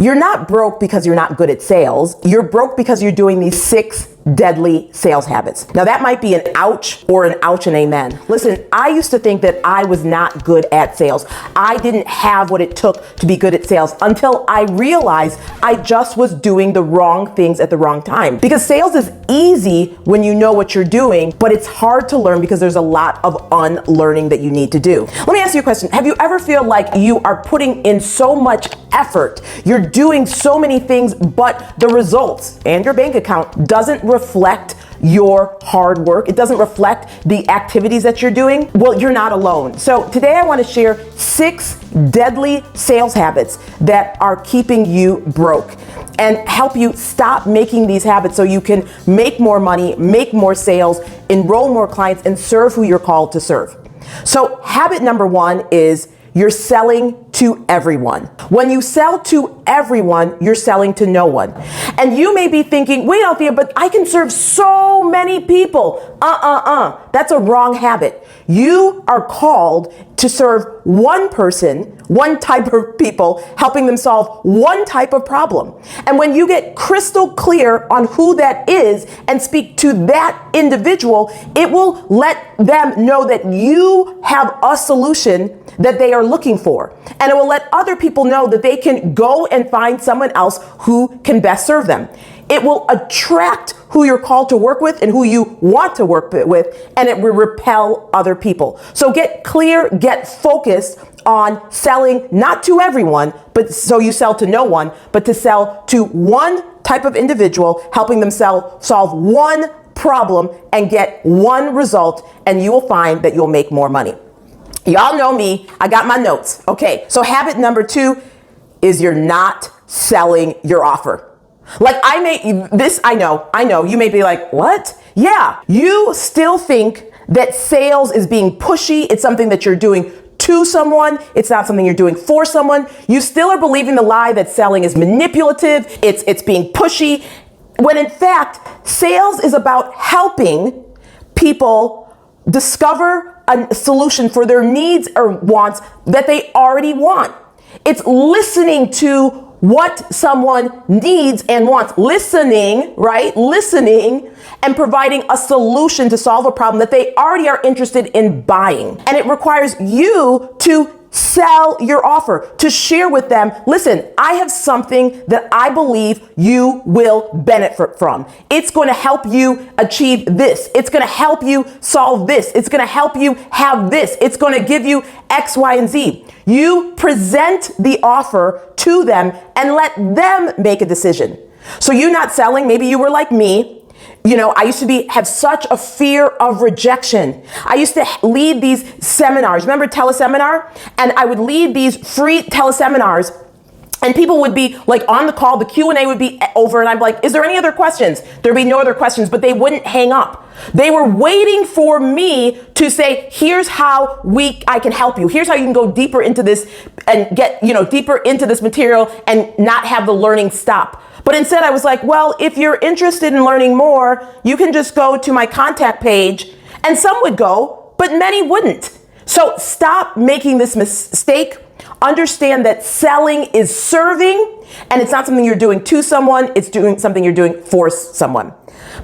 You're not broke because you're not good at sales. You're broke because you're doing these 6 deadly sales habits. Now that might be an ouch or an ouch and amen. Listen, I used to think that I was not good at sales. I didn't have what it took to be good at sales until I realized I just was doing the wrong things at the wrong time. Because sales is easy when you know what you're doing, but it's hard to learn because there's a lot of unlearning that you need to do. Let me ask you a question. Have you ever feel like you are putting in so much effort, you're doing so many things, but the results and your bank account doesn't reflect your hard work? It doesn't reflect the activities that you're doing? Well, you're not alone. So today I want to share 6 deadly sales habits that are keeping you broke and help you stop making these habits so you can make more money, make more sales, enroll more clients, and serve who you're called to serve. So habit number 1 is you're selling to everyone. When you sell to everyone, you're selling to no one. And you may be thinking, wait, Althea, but I can serve so many people. That's a wrong habit. You are called to serve one person, one type of people, helping them solve one type of problem. And when you get crystal clear on who that is and speak to that individual, it will let them know that you have a solution that they are looking for. And it will let other people know that they can go and find someone else who can best serve them. It will attract who you're called to work with and who you want to work with, and it will repel other people. So get clear, get focused on selling not to everyone, but so you sell to no one, but to sell to one type of individual, helping them solve one problem and get one result, and you will find that you'll make more money. Y'all know me, I got my notes. Okay, so habit number 2 is you're not selling your offer. Like I know, you may be like, what? Yeah, you still think that sales is being pushy. It's something that you're doing to someone. It's not something you're doing for someone. You still are believing the lie that selling is manipulative. It's being pushy. When in fact, sales is about helping people discover a solution for their needs or wants that they already want. It's listening to what someone needs and wants. Listening, right? Listening and providing a solution to solve a problem that they already are interested in buying. And it requires you to sell your offer, to share with them, listen, I have something that I believe you will benefit from. It's going to help you achieve this. It's going to help you solve this. It's going to help you have this. It's going to give you X, Y, and Z. You present the offer to them and let them make a decision. So you're not selling. Maybe you were like me. You know, I used to have such a fear of rejection. I used to lead these seminars. Remember teleseminar? And I would lead these free teleseminars, and people would be like on the call, the Q&A would be over, and I'm like, is there any other questions? There'd be no other questions, but they wouldn't hang up. They were waiting for me to say, here's how I can help you. Here's how you can go deeper into this and get, deeper into this material and not have the learning stop. But instead I was like, well, if you're interested in learning more, you can just go to my contact page. And some would go, but many wouldn't. So stop making this mistake. Understand that selling is serving, and it's not something you're doing to someone. It's doing something you're doing for someone.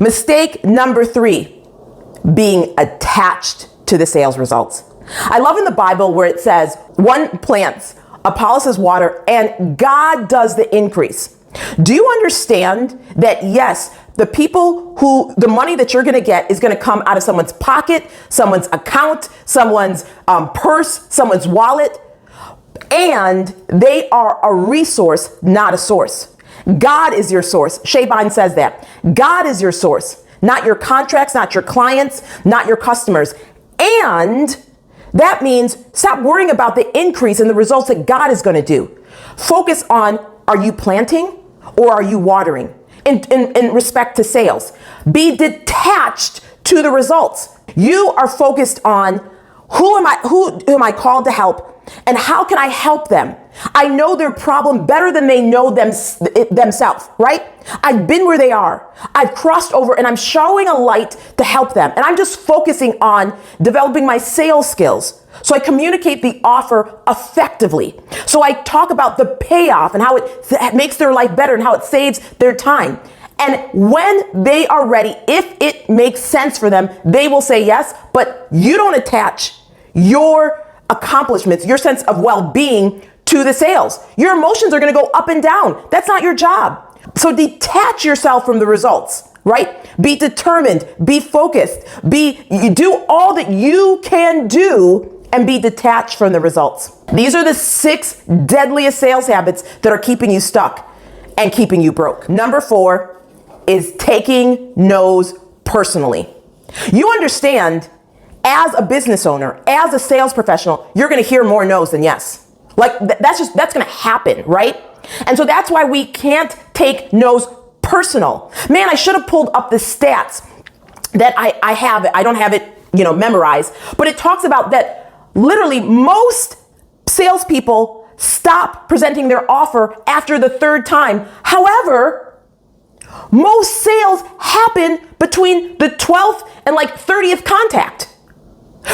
Mistake number 3, being attached to the sales results. I love in the Bible where it says, one plants, Apollos water, and God does the increase. Do you understand that, yes, the money that you're going to get is going to come out of someone's pocket, someone's account, someone's purse, someone's wallet, and they are a resource, not a source. God is your source. Shaban says that. God is your source, not your contracts, not your clients, not your customers. And that means stop worrying about the increase and the results that God is going to do. Focus on, are you planting or are you watering in respect to sales? Be detached to the results. You are focused on who am I called to help, And how can I help them? I know their problem better than they know themselves, right? I've been where they are. I've crossed over and I'm showing a light to help them. And I'm just focusing on developing my sales skills. So I communicate the offer effectively. So I talk about the payoff and how it makes their life better and how it saves their time. And when they are ready, if it makes sense for them, they will say yes, but you don't attach your accomplishments, your sense of well-being to the sales. Your emotions are going to go up and down. That's not your job. So detach yourself from the results, right? Be determined, be focused, you do all that you can do and be detached from the results. These are the 6 deadliest sales habits that are keeping you stuck and keeping you broke. Number 4 is taking no's personally. You understand, as a business owner, as a sales professional, you're going to hear more no's than yes. Like that's going to happen, right? And so that's why we can't take no's personal. Man, I should have pulled up the stats that I have. I don't have it, memorized, but it talks about that literally most salespeople stop presenting their offer after the 3rd time. However, most sales happen between the 12th and 30th contact.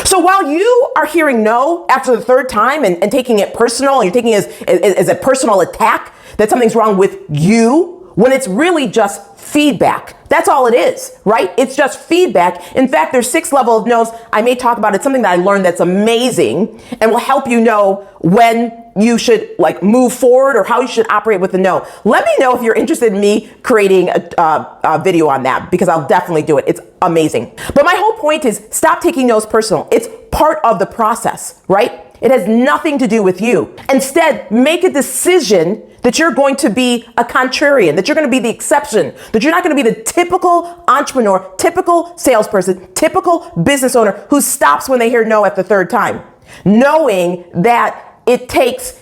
So while you are hearing no after the 3rd time and taking it personal, and you're taking it as a personal attack, that something's wrong with you, when it's really just feedback. That's all it is, right? It's just feedback. In fact, there's 6 levels of no's. I may talk about it, something that I learned that's amazing and will help you know when you should move forward or how you should operate with the no. Let me know if you're interested in me creating a video on that, because I'll definitely do it. It's amazing. But my whole point is stop taking no's personal. It's part of the process, right? It has nothing to do with you. Instead, make a decision that you're going to be a contrarian, that you're going to be the exception, that you're not going to be the typical entrepreneur, typical salesperson, typical business owner who stops when they hear no at the 3rd time, knowing that it takes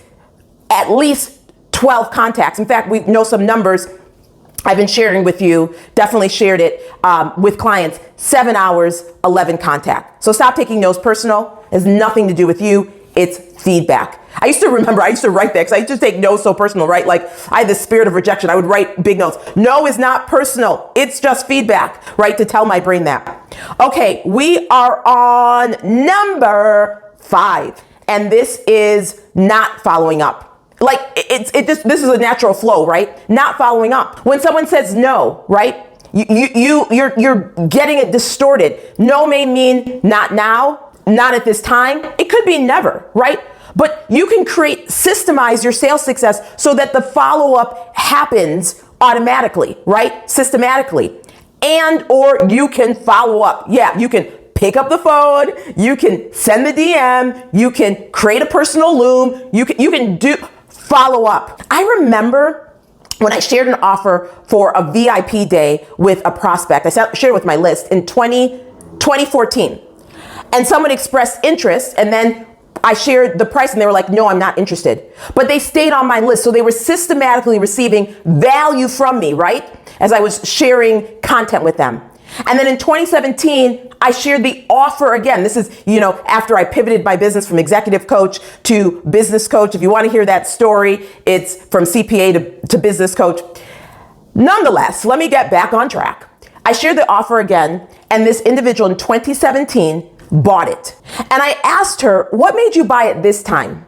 at least 12 contacts. In fact, we know some numbers I've been sharing with you, definitely shared it with clients, 7 hours, 11 contact. So stop taking no's personal. It has nothing to do with you. It's feedback. I used to write that because I used to take no so personal, right? I had this spirit of rejection. I would write big notes. No is not personal. It's just feedback, right? To tell my brain that. Okay, we are on number 5. And this is not following up. This is a natural flow, right? Not following up. When someone says no, right? You're getting it distorted. No may mean not now, not at this time. It could be never, right? But you can systemize your sales success so that the follow-up happens automatically, right? Systematically. And or you can follow up. Yeah, you can pick up the phone, you can send the DM, you can create a personal loom, you can do follow up. I remember when I shared an offer for a VIP day with a prospect, I shared it with my list in 2014. And someone expressed interest, and then I shared the price and they were like, no, I'm not interested. But they stayed on my list. So they were systematically receiving value from me, right? As I was sharing content with them. And then in 2017, I shared the offer again. This is, after I pivoted my business from executive coach to business coach. If you want to hear that story, it's from CPA to business coach. Nonetheless, let me get back on track. I shared the offer again, and this individual in 2017 bought it. And I asked her, what made you buy it this time?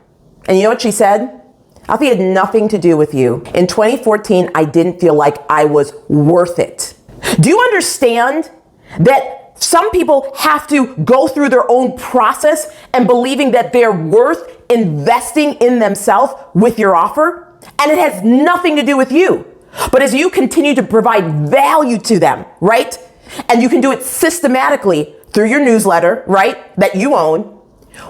And you know what she said? Althea, had nothing to do with you. In 2014, I didn't feel like I was worth it. Do you understand that some people have to go through their own process and believing that they're worth investing in themselves with your offer? And it has nothing to do with you. But as you continue to provide value to them, right? And you can do it systematically through your newsletter, right? That you own.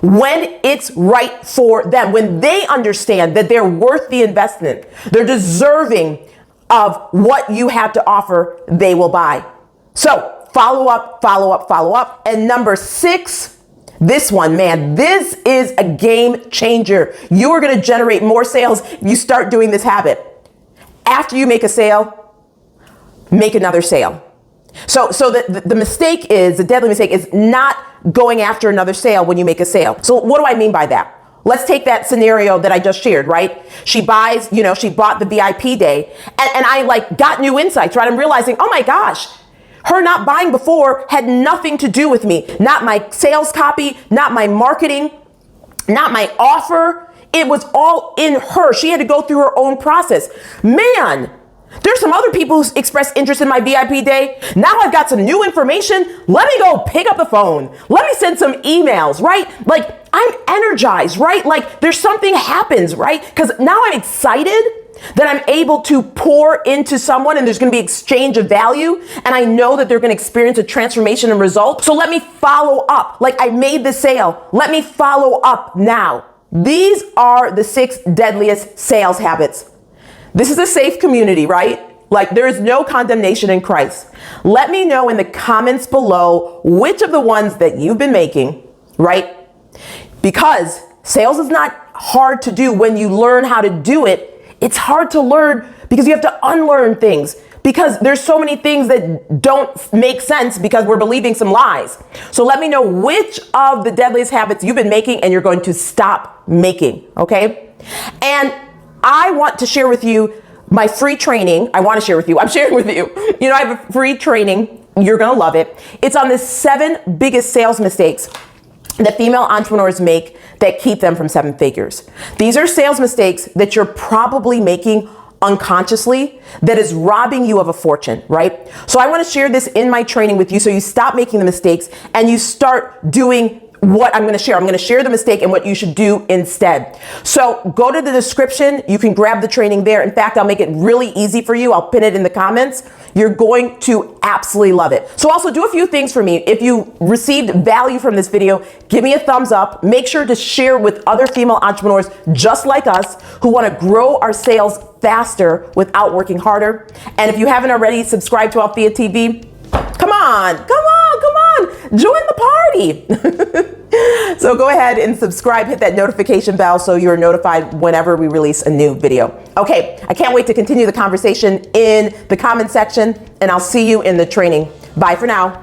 When it's right for them, when they understand that they're worth the investment, they're deserving of what you have to offer, they will buy. So follow up, follow up, follow up. And number 6, this one, man, this is a game changer. You are going to generate more sales if you start doing this habit. After you make a sale, make another sale. So the mistake is, the deadly mistake is not going after another sale when you make a sale. So what do I mean by that? let's take that scenario that I just shared, right? She buys, she bought the VIP day, and I like got new insights, right? I'm realizing, oh my gosh, her not buying before had nothing to do with me. Not my sales copy, not my marketing, not my offer. It was all in her. She had to go through her own process. Man, there's some other people who expressed interest in my VIP day. Now I've got some new information. Let me go pick up the phone. Let me send some emails, right? Like I'm energized, right? Like there's something happens, right? Because now I'm excited that I'm able to pour into someone and there's going to be exchange of value. And I know that they're going to experience a transformation and result. So let me follow up. Like I made the sale. Let me follow up now. These are the 6 deadliest sales habits. This is a safe community, right? Like there is no condemnation in Christ. Let me know in the comments below which of the ones that you've been making, right? Because sales is not hard to do when you learn how to do it. It's hard to learn because you have to unlearn things, because there's so many things that don't make sense because we're believing some lies. So let me know which of the deadliest habits you've been making and you're going to stop making, okay? And I want to share with you my free training. I'm sharing with you. I have a free training. You're going to love it. It's on the 7 biggest sales mistakes that female entrepreneurs make that keep them from 7 figures. These are sales mistakes that you're probably making unconsciously that is robbing you of a fortune, right? So I want to share this in my training with you so you stop making the mistakes and you start doing what I'm going to share. I'm going to share the mistake and what you should do instead. So go to the description. You can grab the training there. In fact, I'll make it really easy for you. I'll pin it in the comments. You're going to absolutely love it. So also do a few things for me. If you received value from this video, give me a thumbs up. Make sure to share with other female entrepreneurs just like us who want to grow our sales faster without working harder. And if you haven't already, subscribe to Althea TV. Come on. Join the party. So go ahead and subscribe, hit that notification bell so you're notified whenever we release a new video. Okay, I can't wait to continue the conversation in the comment section, and I'll see you in the training. Bye for now.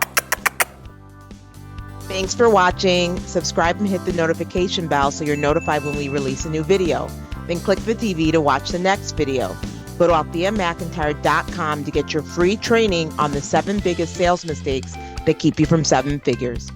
Thanks for watching. Subscribe and hit the notification bell so you're notified when we release a new video. Then click the TV to watch the next video. Go to altheamcintyre.com to get your free training on the 7 biggest sales mistakes that keep you from 7 figures.